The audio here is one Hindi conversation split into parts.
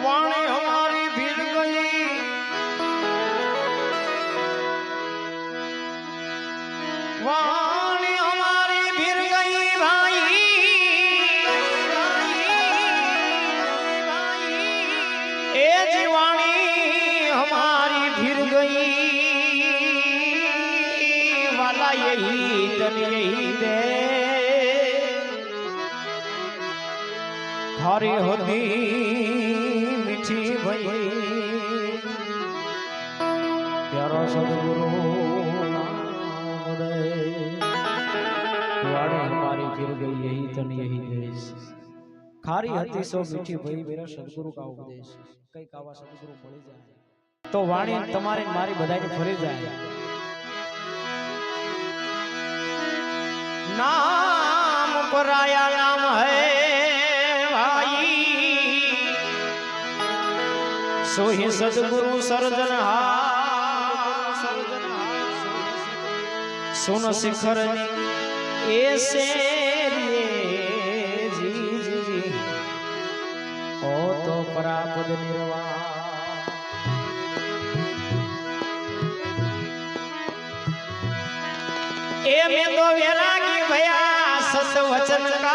वाणी हमारी भीड़ गई वाणी हमारी भीड़ गई भाई ए जीवाणी हमारी भीड़ गई वाला यही जन यही दे खारी होती मीठी भई प्यारा सदगुरु वाणी हमारी फिर गई यही तन यही देश खारी हती सो मीठी भई मेरा सदगुरु का उपदेश कई कावा सदगुरु मળી જાય तो वाणी તમારી મારી બધાને ફરી જાય नाम पराया नाम है भाई सोही सदगुरु सुन शिखर ऐसे जी जी जी ओ तो परापद निर्वाण ए में तो वैरागी भया सत वचन का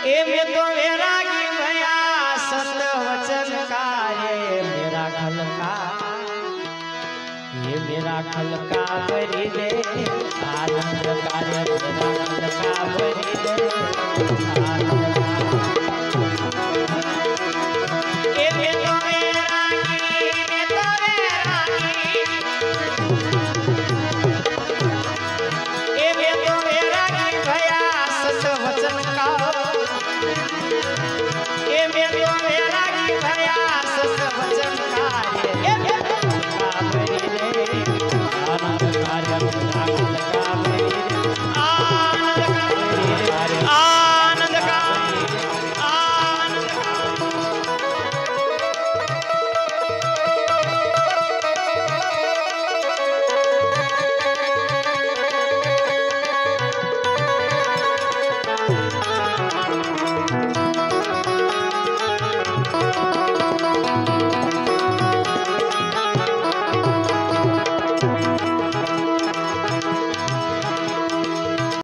ए में तो वैरागी भया सत वचन का ये मेरा खल का भरी दे आनंद कार्य मेरा खल का भरी दे आनंद कार्य